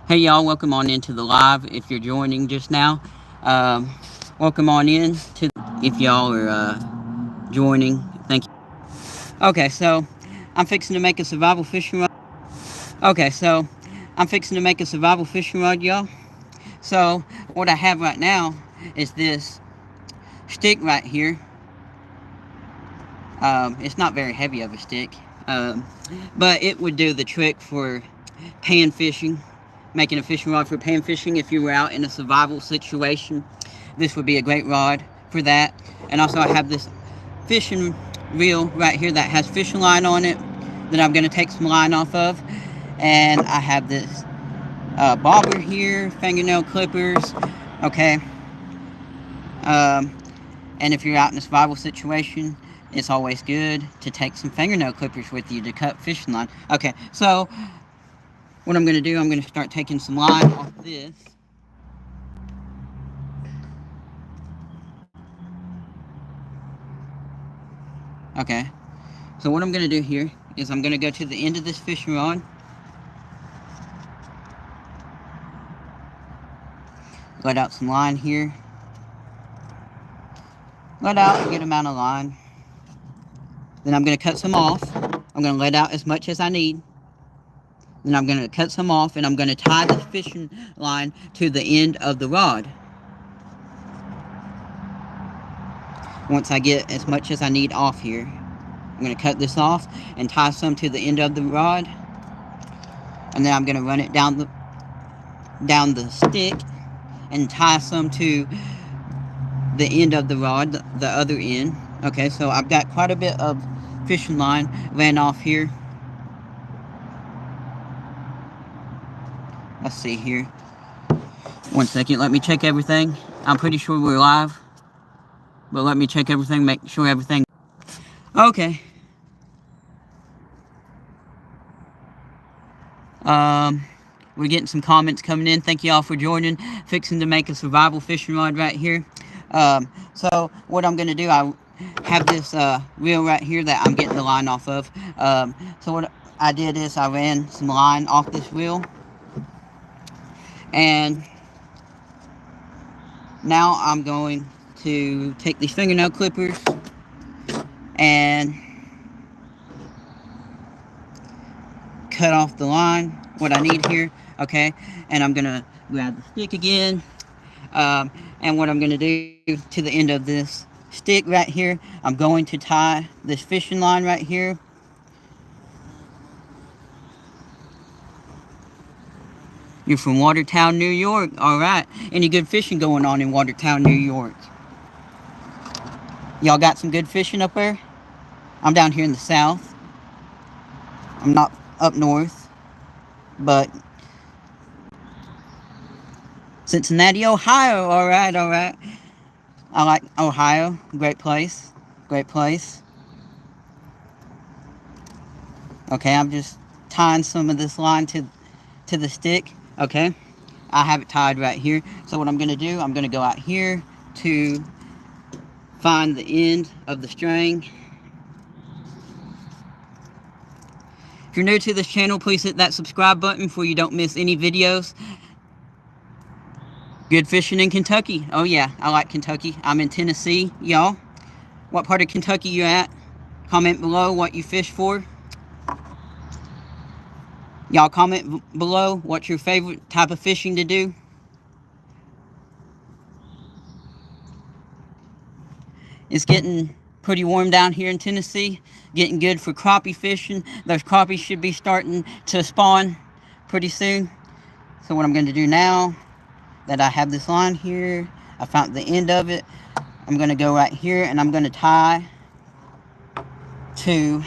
Hey y'all, welcome on into the live. If you're joining just now, welcome on in to. If y'all are joining, thank you. Okay, so I'm fixing to make a survival fishing rod. Okay, so I'm fixing to make a survival fishing rod, y'all. So what I have right now is this stick right here. It's not very heavy of a stick, but it would do the trick for pan fishing, making a fishing rod for pan fishing. If you were out in a survival situation, this would be a great rod for that. And also I have this fishing reel right here that has fishing line on it that I'm going to take some line off of. And I have this bobber here, fingernail clippers. Okay. Um, and if you're out in a survival situation, it's always good to take some fingernail clippers with you to cut fishing line. Okay, so what I'm going to do, I'm going to start taking some line off this. Okay, so what I'm going to do here is I'm going to go to the end of this fishing rod. Let out some line here. Let out a good amount of line. Then I'm going to cut some off. I'm going to let out as much as I need. Then I'm going to cut some off and I'm going to tie the fishing line to the end of the rod. Once I get as much as I need off here, I'm going to cut this off and tie some to the end of the rod. And then I'm going to run it down the stick and tie some to the end of the rod, the other end. Okay, so I've got quite a bit of fishing line ran off here. Let's see here. One second, let me check everything. I'm pretty sure we're live, but let me check everything, make sure everything. Okay. We're getting some comments coming in. Thank you all for joining. Fixing to make a survival fishing rod right here. So what I'm going to do, I have this reel right here that I'm getting the line off of. So what I did is I ran some line off this reel. And now I'm going to take these fingernail clippers and cut off the line, what I need here. Okay, and I'm going to grab the stick again. And what I'm going to do to the end of this stick right here, I'm going to tie this fishing line right here. You're from Watertown, New York. All right. Any good fishing going on in Watertown, New York? Y'all got some good fishing up there? I'm down here in the south. I'm not up north, but Cincinnati, Ohio. All right, all right. I like Ohio. Great place. Great place. Okay, I'm just tying some of this line to the stick. Okay, I have it tied right here. So what I'm going to do, I'm going to go out here to find the end of the string. If you're new to this channel, please hit that subscribe button so you don't miss any videos. Good fishing in Kentucky. Oh yeah, I like Kentucky. I'm in Tennessee, y'all. What part of Kentucky you at? Comment below what you fish for. Y'all comment below what's your favorite type of fishing to do. It's getting pretty warm down here in Tennessee. Getting good for crappie fishing. Those crappies should be starting to spawn pretty soon. So what I'm going to do now that I have this line here, I found the end of it. I'm going to go right here and I'm going to tie to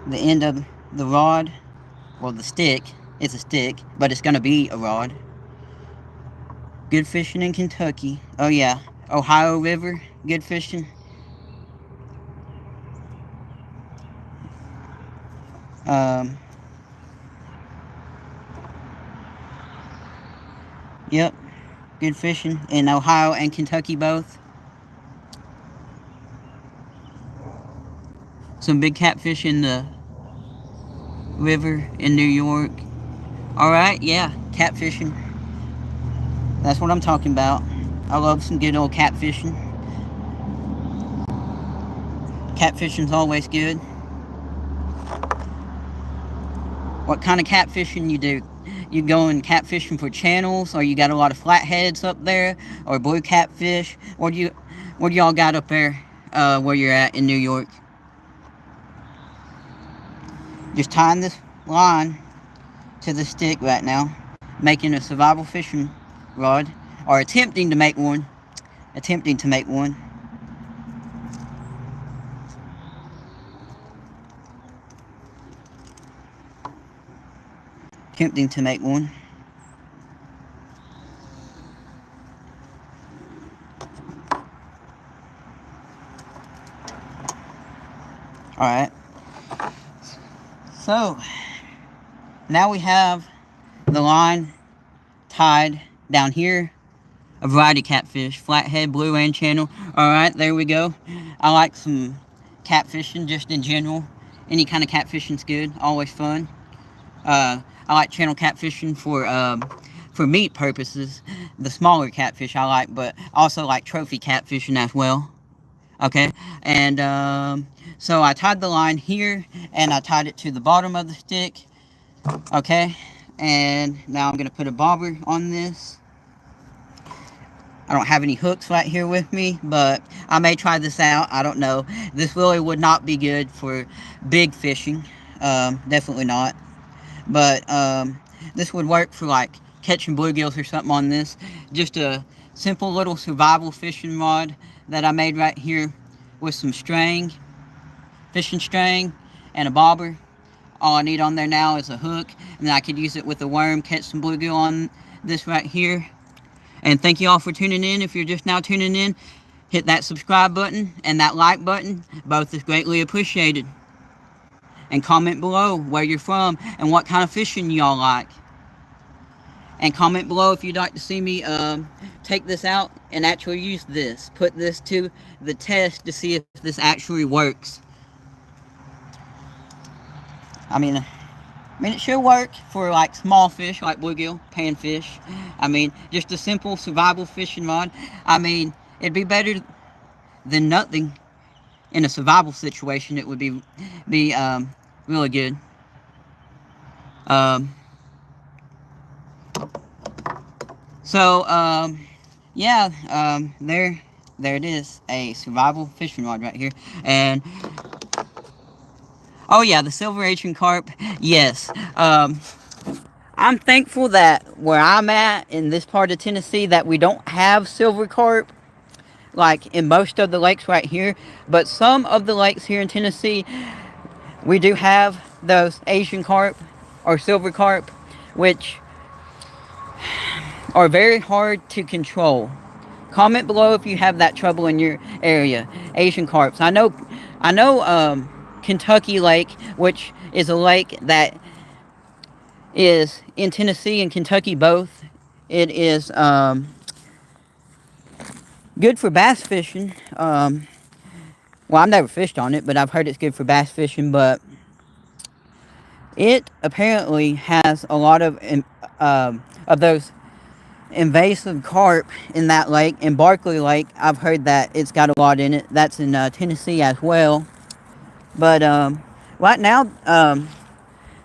the end of the rod. Well, the stick. It's a stick, but it's going to be a rod. Good fishing in Kentucky. Oh yeah, Ohio River, good fishing. Yep, good fishing in Ohio and Kentucky both. Some big catfish in the river in New York. Alright, yeah, catfishing. That's what I'm talking about. I love some good old catfishing. Catfishing's always good. What kind of catfishing you do? You going catfishing for channels, or you got a lot of flatheads up there, or blue catfish? What do y'all got up there where you're at in New York? Just tying this line to the stick right now, making a survival fishing rod, or attempting to make one. Attempting to make one. Attempting to make one. Alright. So, now we have the line tied down here. A variety of catfish, flathead, blue, and channel. Alright, there we go. I like some catfishing just in general. Any kind of catfishing's good, always fun. I like channel catfishing for meat purposes. The smaller catfish I like, but I also like trophy catfishing as well. Okay, and so I tied the line here, and I tied it to the bottom of the stick. Okay, and now I'm gonna put a bobber on this. I don't have any hooks right here with me, but I may try this out. I don't know. This really would not be good for big fishing. Definitely not. But this would work for like catching bluegills or something on this. Just a simple little survival fishing rod that I made right here with some string, fishing string, and a bobber. All I need on there now is a hook, and then I could use it with a worm, catch some bluegill on this right here. And thank you all for tuning in. If you're just now tuning in, hit that subscribe button and that like button. Both is greatly appreciated. And comment below where you're from and what kind of fishing y'all like. And comment below if you'd like to see me take this out and actually use this. Put this to the test to see if this actually works. I mean, it should work for like small fish like bluegill, panfish. I mean, just a simple survival fishing rod. I mean, it'd be better than nothing. In a survival situation, it would be really good. Yeah, there it is, a survival fishing rod right here. And oh yeah, the silver Asian carp. Yes, I'm thankful that where I'm at in this part of Tennessee that we don't have silver carp like in most of the lakes right here, but some of the lakes here in Tennessee, we do have those Asian carp or silver carp, which are very hard to control. Comment below if you have that trouble in your area. Asian carps. I know Kentucky Lake, which is a lake that is in Tennessee and Kentucky both. It is good for bass fishing. Well, I've never fished on it, but I've heard it's good for bass fishing. But it apparently has a lot of those invasive carp in that lake. In Barkley Lake, I've heard that it's got a lot in it. That's in Tennessee as well. But right now,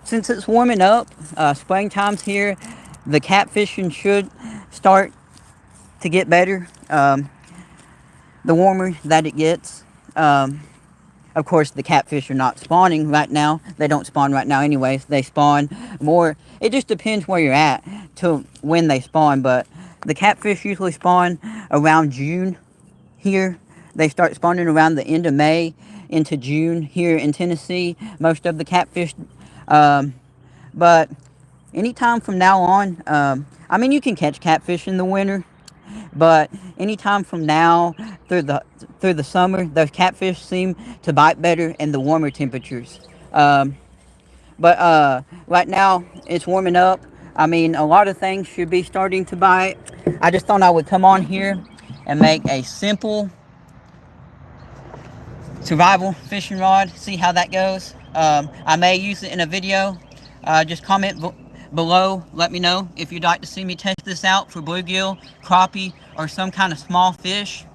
since it's warming up, springtime's here, the catfishing should start to get better. The warmer that it gets. Of course, the catfish are not spawning right now. They don't spawn right now anyways. They spawn more. It just depends where you're at to when they spawn. But the catfish usually spawn around June here. They start spawning around the end of May into June here in Tennessee. Most of the catfish. But anytime from now on, I mean, you can catch catfish in the winter. But anytime from now through the summer, those catfish seem to bite better in the warmer temperatures. But right now it's warming up. I mean, a lot of things should be starting to bite. I just thought I would come on here and make a simple survival fishing rod. See how that goes. I may use it in a video. Just comment below. Let me know if you'd like to see me test this out for bluegill, crappie, or some kind of small fish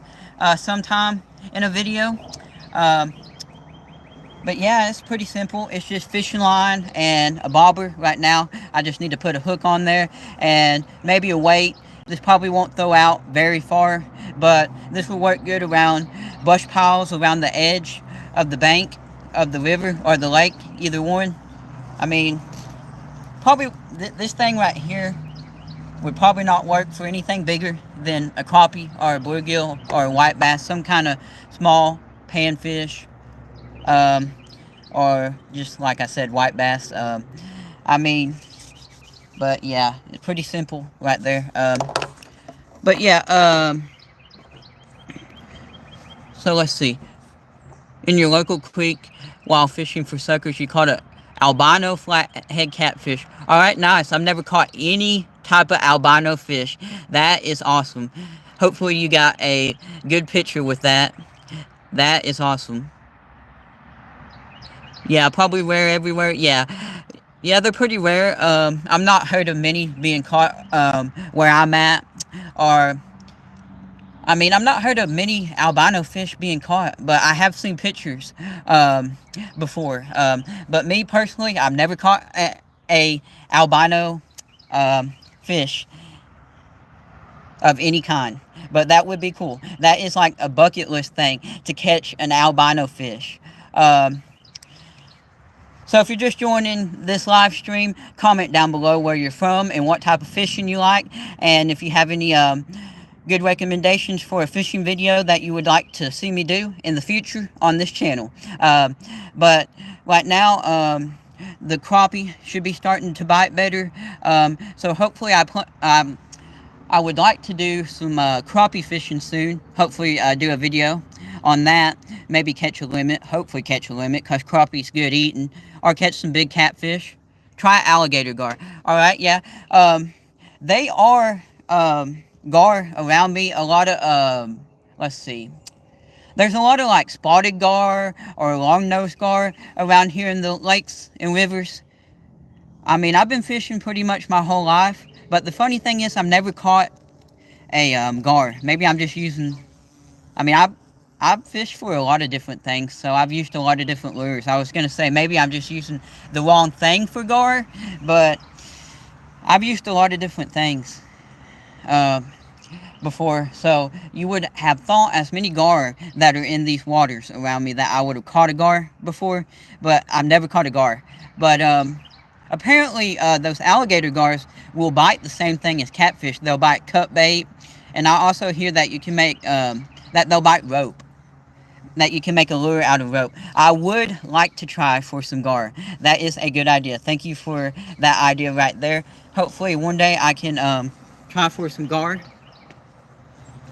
sometime in a video. Um, but yeah, it's pretty simple. It's just fishing line and a bobber. Right now, I just need to put a hook on there and maybe a weight. This probably won't throw out very far, but this will work good around brush piles around the edge of the bank of the river or the lake, either one. I mean, probably this thing right here would probably not work for anything bigger than a crappie or a bluegill or a white bass, some kind of small panfish, or just like I said, white bass. I mean, but yeah, it's pretty simple right there. But yeah, so let's see. In your local creek, while fishing for suckers, you caught a albino flathead catfish. All right, nice. I've never caught any type of albino fish. That is awesome. Hopefully you got a good picture with that. That is awesome. Yeah, probably rare everywhere. Yeah, they're pretty rare. I'm not heard of many being caught where I'm at, or I mean, I'm not heard of many albino fish being caught, but I have seen pictures before. But me personally, I've never caught a albino fish of any kind. But that would be cool. That is like a bucket list thing, to catch an albino fish. So if you're just joining this live stream, comment down below where you're from and what type of fishing you like. And if you have any good recommendations for a fishing video that you would like to see me do in the future on this channel. But right now, the crappie should be starting to bite better. So hopefully I would like to do some crappie fishing soon. Hopefully do a video on that. Maybe catch a limit. Hopefully catch a limit, because crappie's good eating. Or catch some big catfish. Try alligator gar. Alright, yeah. They are gar around me. A lot of, let's see. There's a lot of like spotted gar or long-nosed gar around here in the lakes and rivers. I mean, I've been fishing pretty much my whole life. But the funny thing is, I've never caught a gar. Maybe I'm just using... I mean, I've fished for a lot of different things, so I've used a lot of different lures. I was going to say, maybe I'm just using the wrong thing for gar, but I've used a lot of different things before. So you would have thought, as many gar that are in these waters around me, that I would have caught a gar before, but I've never caught a gar. But apparently those alligator gars will bite the same thing as catfish. They'll bite cut bait, and I also hear that you can make that they'll bite rope, that you can make a lure out of rope. I would like to try for some gar. That is a good idea. Thank you for that idea right there. Hopefully one day I can try for some gar.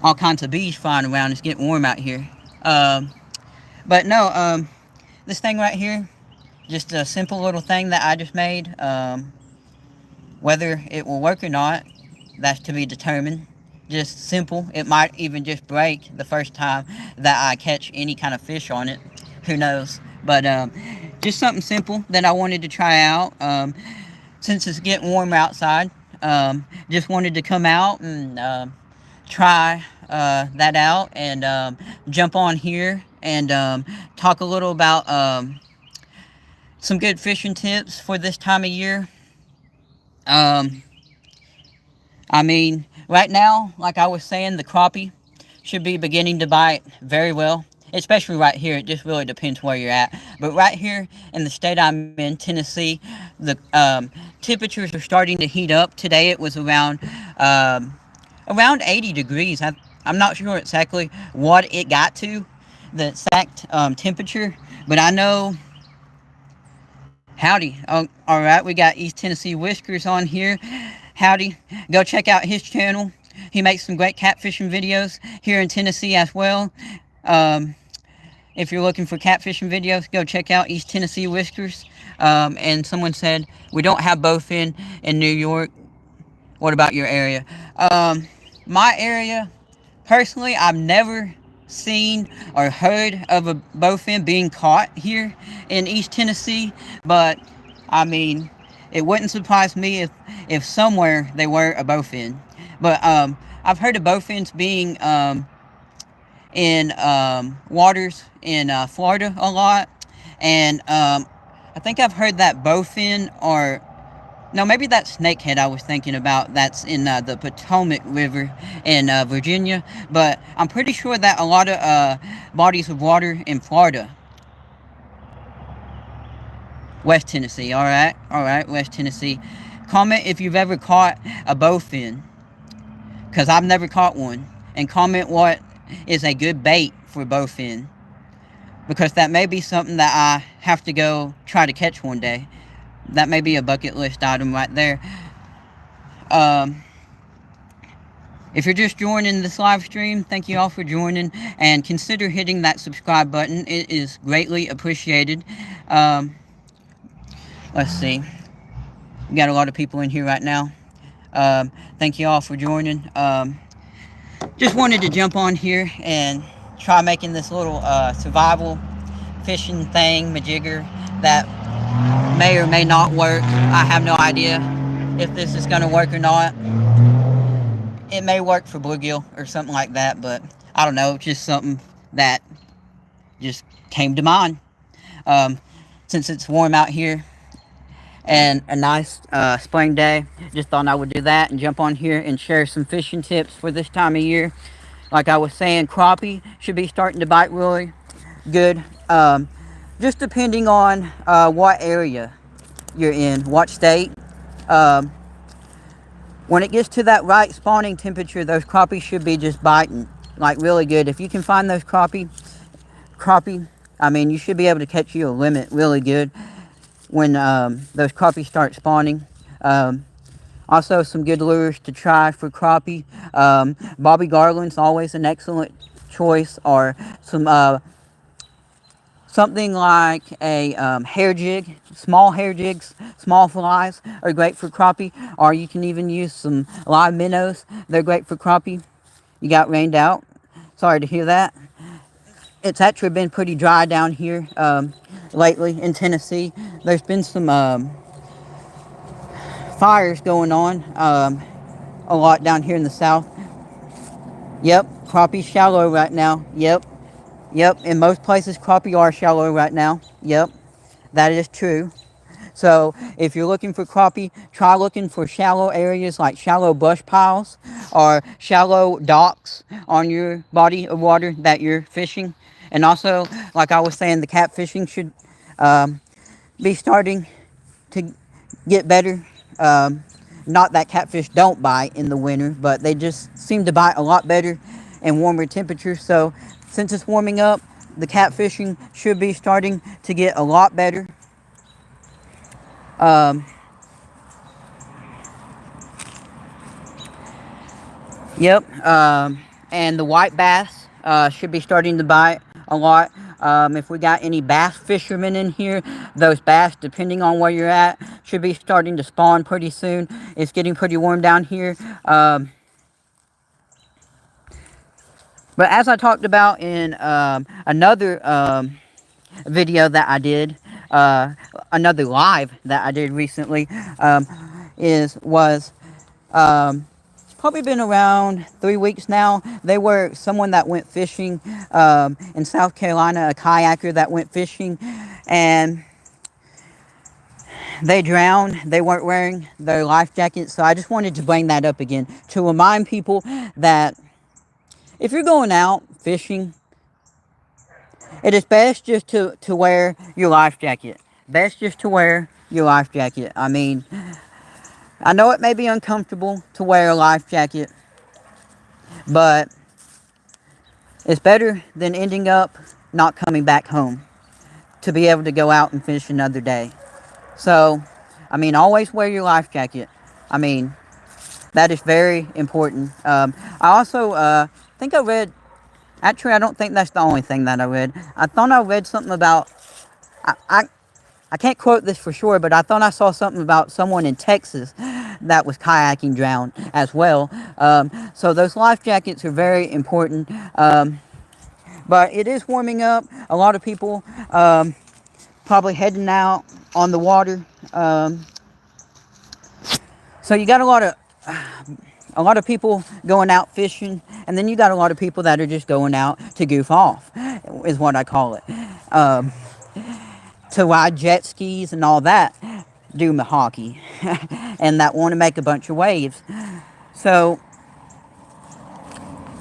All kinds of bees flying around. It's getting warm out here. But no, this thing right here, just a simple little thing that I just made. Whether it will work or not, that's to be determined. Just simple. It might even just break the first time that I catch any kind of fish on it. Who knows? But just something simple that I wanted to try out. Since it's getting warmer outside, just wanted to come out and try that out, and jump on here and talk a little about some good fishing tips for this time of year. I mean, right now, like I was saying, the crappie should be beginning to bite very well, especially right here. It just really depends where you're at. But right here in the state I'm in, Tennessee, the temperatures are starting to heat up. Today it was around 80 degrees. I'm not sure exactly what it got to, the exact temperature, but I know... Howdy. Oh, alright, we got East Tennessee Whiskers on here. Howdy. Go check out his channel. He makes some great catfishing videos here in Tennessee as well. If you're looking for catfishing videos, go check out East Tennessee Whiskers. And someone said, we don't have bowfin in New York. What about your area? My area, personally, I've never seen or heard of a bowfin being caught here in East Tennessee, but I mean, it wouldn't surprise me if somewhere they were a bowfin. But I've heard of bowfins being in waters in Florida a lot, and I think I've heard that bowfin, or no, maybe that's snakehead I was thinking about. That's in the Potomac River in Virginia, but I'm pretty sure that a lot of bodies of water in Florida, West Tennessee, all right, West Tennessee. Comment if you've ever caught a bowfin, because I've never caught one, and comment what is a good bait for bowfin, because that may be something that I have to go try to catch one day. That may be a bucket list item right there. If you're just joining this live stream, thank you all for joining, and consider hitting that subscribe button. It is greatly appreciated. Let's see. We got a lot of people in here right now. Thank you all for joining. Just wanted to jump on here and try making this little survival fishing thing, majigger, that may or may not work. I have no idea if this is going to work or not. It may work for bluegill or something like that, but I don't know, just something that just came to mind. Since it's warm out here and a nice spring day, just thought I would do that and jump on here and share some fishing tips for this time of year. Like I was saying, crappie should be starting to bite really good. Just depending on what area you're in, what state. When it gets to that right spawning temperature, those crappie should be just biting like really good. If you can find those crappie, I mean, you should be able to catch you a limit really good when those crappie start spawning. Also, some good lures to try for crappie. Bobby Garland's always an excellent choice, or some something like a hair jig. Small hair jigs, small flies are great for crappie, or you can even use some live minnows. They're great for crappie. You got rained out. Sorry to hear that. It's actually been pretty dry down here lately in Tennessee. There's been some fires going on a lot down here in the south. Yep, crappie's shallow right now. Yep. In most places, crappie are shallow right now. Yep, that is true. So if you're looking for crappie, try looking for shallow areas like shallow brush piles or shallow docks on your body of water that you're fishing. And also, like I was saying, the catfishing should be starting to get better. Not that catfish don't bite in the winter, but they just seem to bite a lot better in warmer temperatures. So since it's warming up, the catfishing should be starting to get a lot better. Yep, and the white bass should be starting to bite a lot. If we got any bass fishermen in here, those bass, depending on where you're at, should be starting to spawn pretty soon. It's getting pretty warm down here. But as I talked about in another video that I did, another live that I did recently, was it's probably been around 3 weeks now. They were someone that went fishing in South Carolina, a kayaker that went fishing, and they drowned. They weren't wearing their life jackets, so I just wanted to bring that up again to remind people that if you're going out fishing, it is best just to wear your life jacket. Best just to wear your life jacket. I mean, I know it may be uncomfortable to wear a life jacket, but it's better than ending up not coming back home to be able to go out and fish another day. So, I mean, always wear your life jacket. I mean, that is very important. I also think I read, actually I don't think that's the only thing that I read. I thought I read something about, I can't quote this for sure, but I thought I saw something about someone in Texas that was kayaking drowned as well. So those life jackets are very important. But it is warming up. A lot of people probably heading out on the water. So you got a lot of people going out fishing, and then you got a lot of people that are just going out to goof off, is what I call it. Um, to ride jet skis and all that, do hockey, and that want to make a bunch of waves. So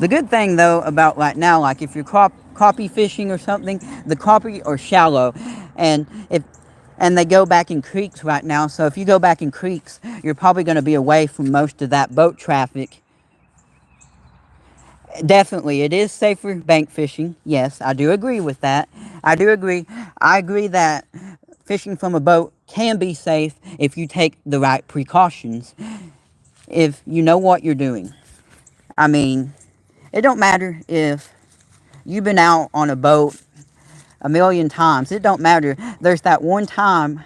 the good thing though about right now, like if you're crappie fishing or something, the crappie are shallow, and if and they go back in creeks right now. So if you go back in creeks, you're probably going to be away from most of that boat traffic. Definitely, it is safer bank fishing. Yes, I do agree with that. I do agree. I agree that fishing from a boat can be safe if you take the right precautions, if you know what you're doing. I mean, it don't matter if you've been out on a boat a million times. It don't matter. There's that one time.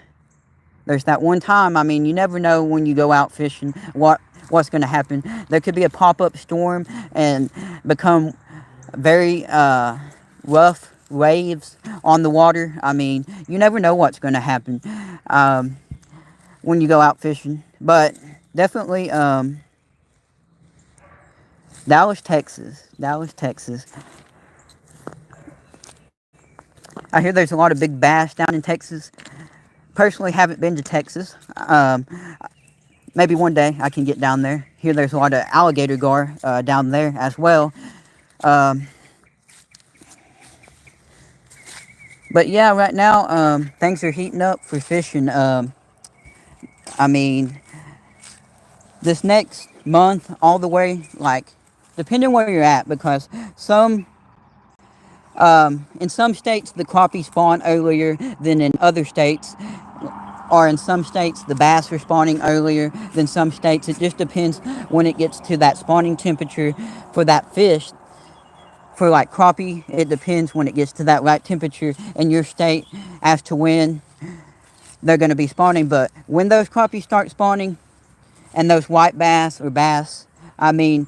I mean, you never know when you go out fishing what's going to happen. There could be a pop-up storm and become very rough waves on the water. I mean, you never know what's going to happen when you go out fishing. But definitely Dallas, Texas. I hear there's a lot of big bass down in Texas. Personally, haven't been to Texas. Maybe one day I can get down there. Here there's a lot of alligator gar down there as well. But yeah, right now things are heating up for fishing. I mean, this next month, all the way, like, depending where you're at, because in some states the crappie spawn earlier than in other states, or in some states the bass are spawning earlier than some states. It just depends when it gets to that spawning temperature for that fish. For like crappie, it depends when it gets to that right temperature in your state as to when they're going to be spawning. But when those crappie start spawning, and those white bass or bass, I mean,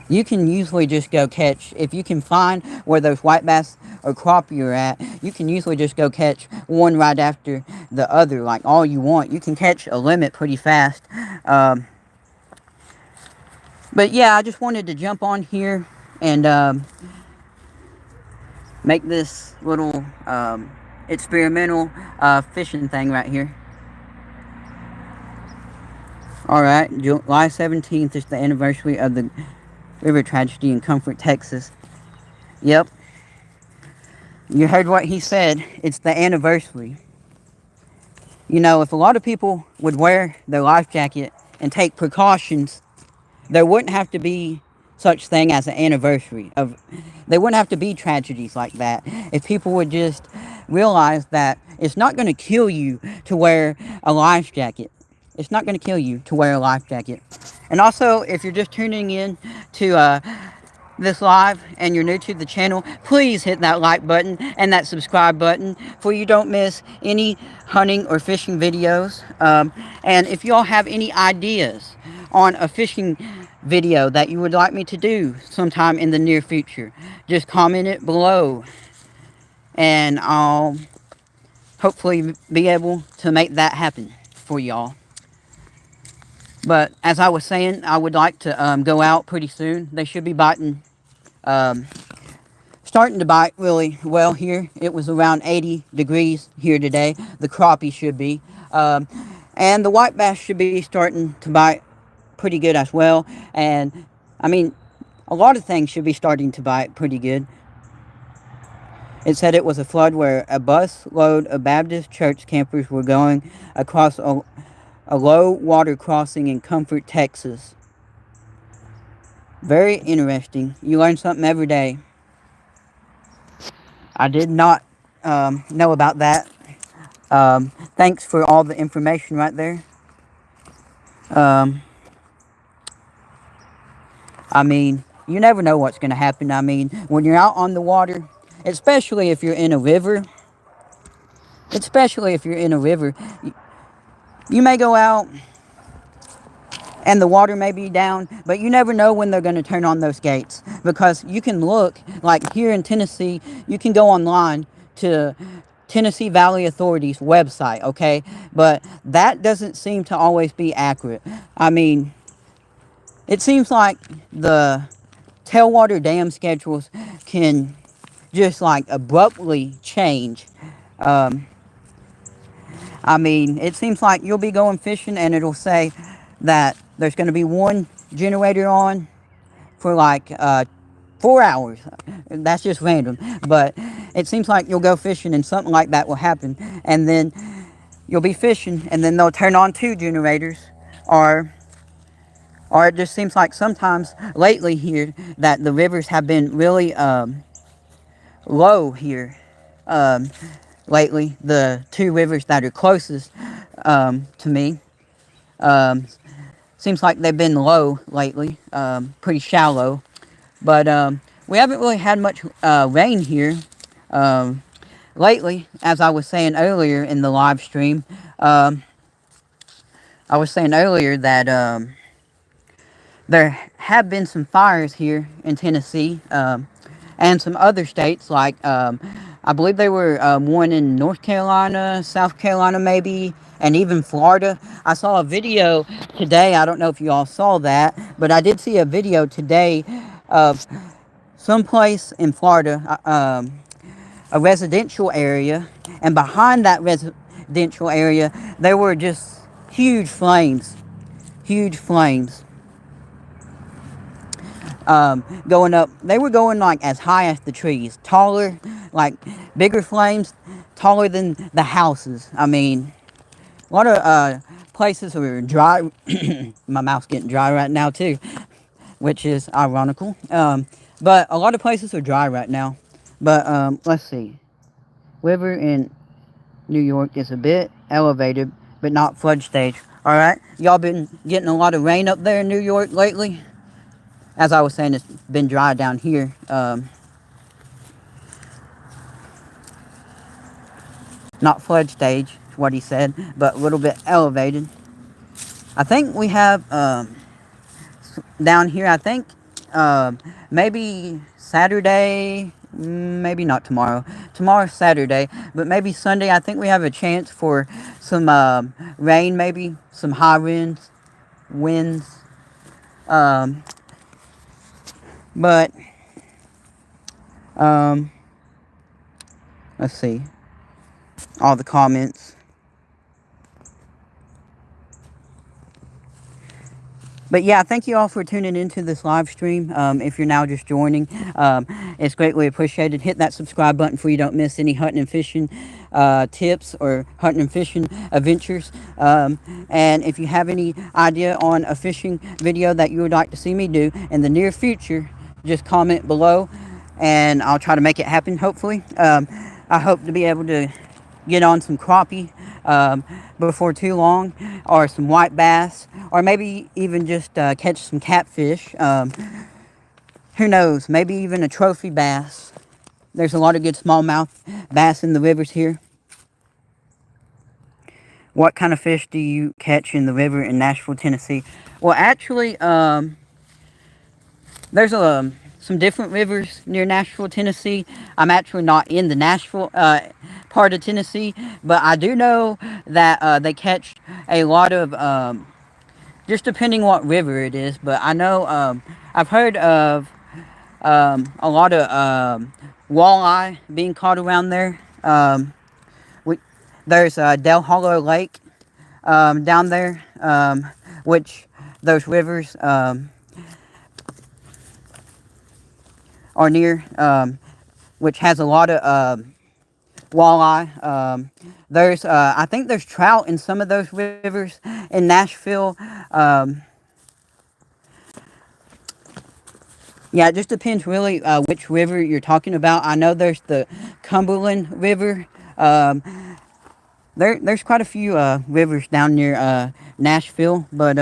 you can usually just go catch, if you can find where those white bass or crappie are at, you can usually just go catch one right after the other, like all you want. You can catch a limit pretty fast. But yeah, I just wanted to jump on here and make this little experimental fishing thing right here. Alright, July 17th is the anniversary of the river tragedy in Comfort, Texas. Yep. You heard what he said. It's the anniversary. You know, if a lot of people would wear their life jacket and take precautions, there wouldn't have to be such thing as an anniversary. There wouldn't have to be tragedies like that. If people would just realize that it's not going to kill you to wear a life jacket. It's not going to kill you to wear a life jacket. And also, if you're just tuning in to this live and you're new to the channel, please hit that like button and that subscribe button for you don't miss any hunting or fishing videos. And if y'all have any ideas on a fishing video that you would like me to do sometime in the near future, just comment it below and I'll hopefully be able to make that happen for y'all. But as I was saying, I would like to go out pretty soon. They should be biting, starting to bite really well here. It was around 80 degrees here today. The crappie should be. And the white bass should be starting to bite pretty good as well. And, I mean, a lot of things should be starting to bite pretty good. It said it was a flood where a bus load of Baptist church campers were going across a low water crossing in Comfort, Texas. Very interesting. You learn something every day. I did not know about that. Thanks for all the information right there. I mean, you never know what's going to happen. I mean, when you're out on the water, especially if you're in a river, you may go out and the water may be down, but you never know when they're going to turn on those gates, because you can look, like here in Tennessee, you can go online to Tennessee Valley Authority's website, okay? But that doesn't seem to always be accurate. I mean, it seems like the tailwater dam schedules can just like abruptly change. Um, I mean, it seems like you'll be going fishing and it'll say that there's going to be one generator on for like 4 hours. That's just random. But it seems like you'll go fishing and something like that will happen. And then you'll be fishing and then they'll turn on 2 generators. Or it just seems like sometimes lately here that the rivers have been really low here. Lately, the 2 rivers that are closest to me, seems like they've been low lately, pretty shallow. But we haven't really had much rain here lately, as I was saying earlier in the live stream. I was saying earlier that there have been some fires here in Tennessee and some other states, like I believe there were one in North Carolina, South Carolina maybe, and even Florida. I saw a video today, I don't know if you all saw that, but I did see a video today of someplace in Florida, a residential area, and behind that residential area, there were just huge flames, going up. They were going like as high as the trees, taller, like bigger flames, taller than the houses. I mean, a lot of places were dry. My mouth's getting dry right now too, which is ironical. But a lot of places are dry right now. But let's see. River in New York is a bit elevated, but not flood stage. All right, y'all been getting a lot of rain up there in New York lately? As I was saying, it's been dry down here. Not flood stage, is what he said, but a little bit elevated. I think we have down here, I think maybe Saturday, maybe not tomorrow. Tomorrow's Saturday, but maybe Sunday, I think we have a chance for some rain, maybe some high winds. But let's see all the comments. But yeah, thank you all for tuning into this live stream. If you're now just joining, it's greatly appreciated. Hit that subscribe button so you don't miss any hunting and fishing tips or hunting and fishing adventures. And if you have any idea on a fishing video that you would like to see me do in the near future, just comment below and I'll try to make it happen, hopefully. I hope to be able to get on some crappie before too long, or some white bass, or maybe even just catch some catfish. Who knows, maybe even a trophy bass. There's a lot of good smallmouth bass in the rivers here. What kind of fish do you catch in the river in Nashville, Tennessee? Well, actually, there's some different rivers near Nashville, Tennessee. I'm actually not in the Nashville part of Tennessee, but I do know that they catch a lot of, just depending what river it is, but I know I've heard of a lot of walleye being caught around there. There's Del Hollow Lake down there, which those rivers are near, which has a lot of walleye. There's, I think there's trout in some of those rivers in Nashville. Yeah, it just depends really which river you're talking about. I know there's the Cumberland River. There's quite a few rivers down near Nashville, but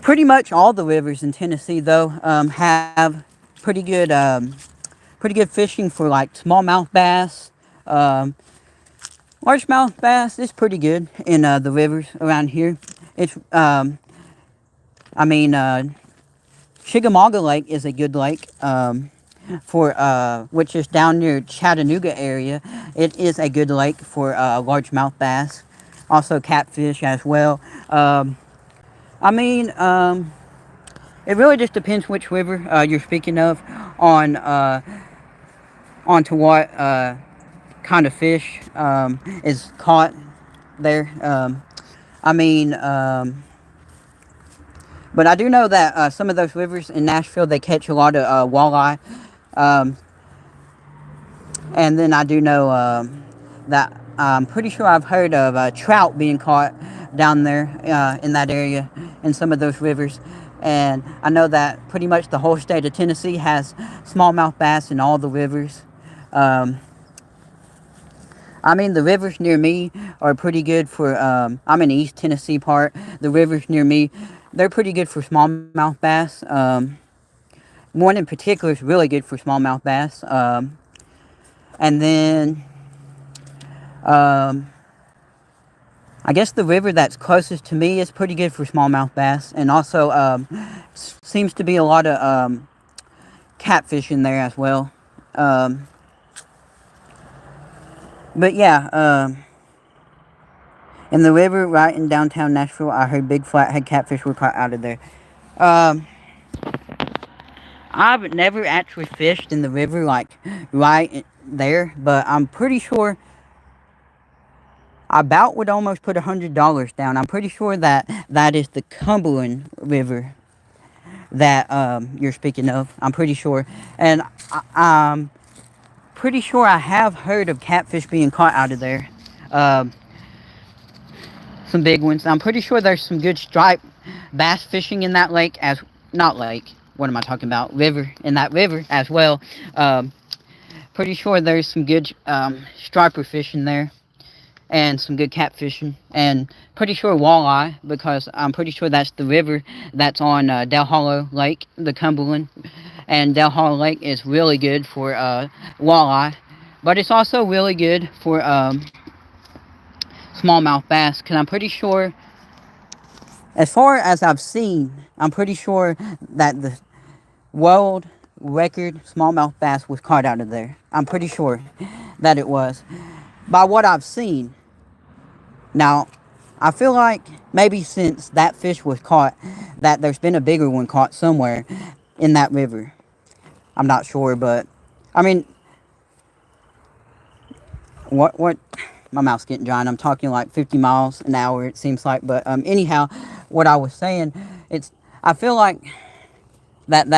pretty much all the rivers in Tennessee, though, have pretty good fishing for like smallmouth bass. Largemouth bass is pretty good in the rivers around here. It's, I mean, Chickamauga Lake is a good lake. for which is down near Chattanooga area. It is a good lake for largemouth bass, also catfish as well. I mean, it really just depends which river you're speaking of on onto what kind of fish is caught there. I mean, but I do know that some of those rivers in Nashville, they catch a lot of walleye. Um, and then I do know that I'm pretty sure I've heard of trout being caught down there in that area in some of those rivers. And I know that pretty much the whole state of Tennessee has smallmouth bass in all the rivers. I mean, the rivers near me are pretty good for, I'm in the East Tennessee part. The rivers near me, they're pretty good for smallmouth bass. One in particular is really good for smallmouth bass. And then, I guess the river that's closest to me is pretty good for smallmouth bass. And also, seems to be a lot of catfish in there as well. But yeah, in the river right in downtown Nashville, I heard big flathead catfish were caught out of there. I've never actually fished in the river, like, right there, but I'm pretty sure I about would almost put $100 down. I'm pretty sure that that is the Cumberland River that you're speaking of. I'm pretty sure. And I'm pretty sure I have heard of catfish being caught out of there. Some big ones. I'm pretty sure there's some good striped bass fishing in that lake as... Not lake. What am I talking about? River. In that river as well. Pretty sure there's some good striper fishing there. And some good catfishing. And pretty sure walleye. Because I'm pretty sure that's the river that's on Del Hollow Lake. The Cumberland. And Del Hollow Lake is really good for walleye. But it's also really good for smallmouth bass. Because I'm pretty sure... As far as I've seen, I'm pretty sure that the world record smallmouth bass was caught out of there. I'm pretty sure that it was. By what I've seen. Now, I feel like maybe since that fish was caught, that there's been a bigger one caught somewhere in that river. I'm not sure, but... I mean... What... My mouth's getting dry and I'm talking like 50 miles an hour, it seems like. But anyhow, what I was saying, I feel like that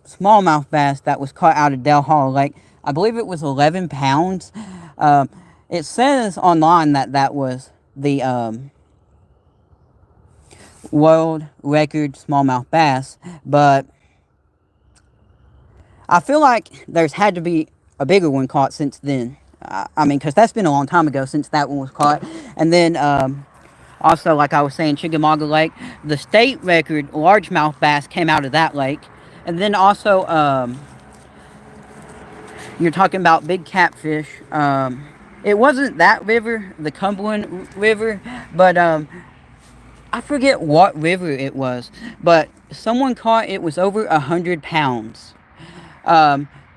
smallmouth bass that was caught out of Del Hollow Lake, I believe it was 11 pounds. It says online that that was the world record smallmouth bass. But I feel like there's had to be a bigger one caught since then. I mean, because that's been a long time ago since that one was caught. And then, also, like I was saying, Chickamauga Lake, the state record largemouth bass came out of that lake. And then also, you're talking about big catfish. It wasn't that river, the Cumberland River, but I forget what river it was. But someone caught, it was over 100 pounds.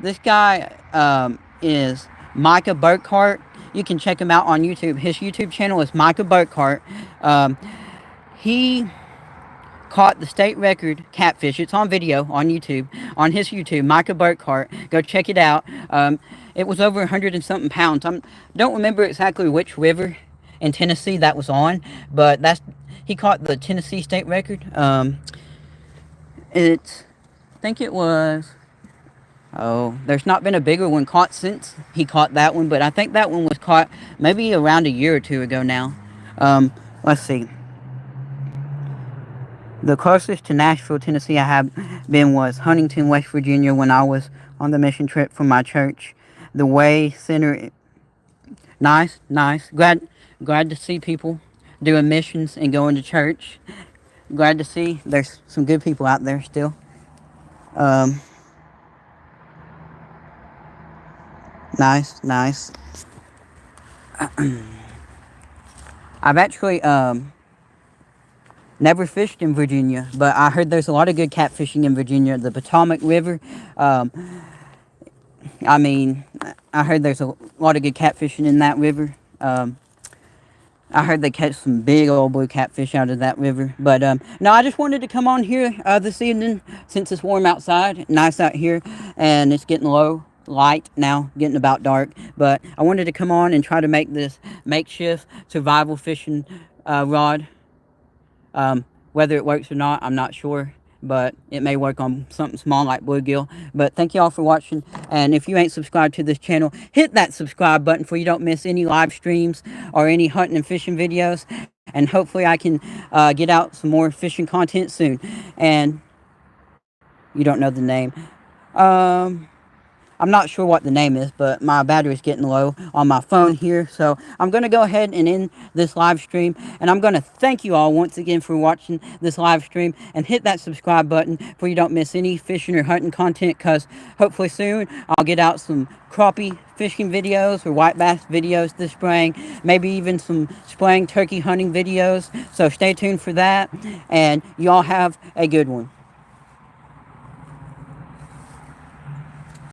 This guy is Micah Burkhart. You can check him out on YouTube. His YouTube channel is Micah Burkhart. He caught the state record catfish. It's on video on YouTube. On his YouTube, Micah Burkhart. Go check it out. It was over 100 and something pounds. I don't remember exactly which river in Tennessee that was on, but he caught the Tennessee state record. I think it was... Oh, there's not been a bigger one caught since he caught that one, but I think that one was caught maybe around a year or two ago now. Let's see. The closest to Nashville, Tennessee I have been was Huntington, West Virginia, when I was on the mission trip for my church. The Way Center. Nice. Glad to see people doing missions and going to church. Glad to see there's some good people out there still. Nice. I've actually never fished in Virginia, but I heard there's a lot of good catfishing in Virginia. The Potomac River, I mean, I heard there's a lot of good catfishing in that river. I heard they catch some big old blue catfish out of that river. But no, I just wanted to come on here this evening since it's warm outside, nice out here, and it's getting low light now, getting about dark. But I wanted to come on and try to make this makeshift survival fishing rod. Whether it works or not, I'm not sure, but it may work on something small like bluegill. But thank you all for watching, and if you ain't subscribed to this channel, hit that subscribe button so you don't miss any live streams or any hunting and fishing videos, and hopefully I can get out some more fishing content soon. And you don't know the name. I'm not sure what the name is, but my battery's getting low on my phone here. So I'm going to go ahead and end this live stream. And I'm going to thank you all once again for watching this live stream. And hit that subscribe button so you don't miss any fishing or hunting content. Because hopefully soon I'll get out some crappie fishing videos or white bass videos this spring. Maybe even some spring turkey hunting videos. So stay tuned for that. And y'all have a good one.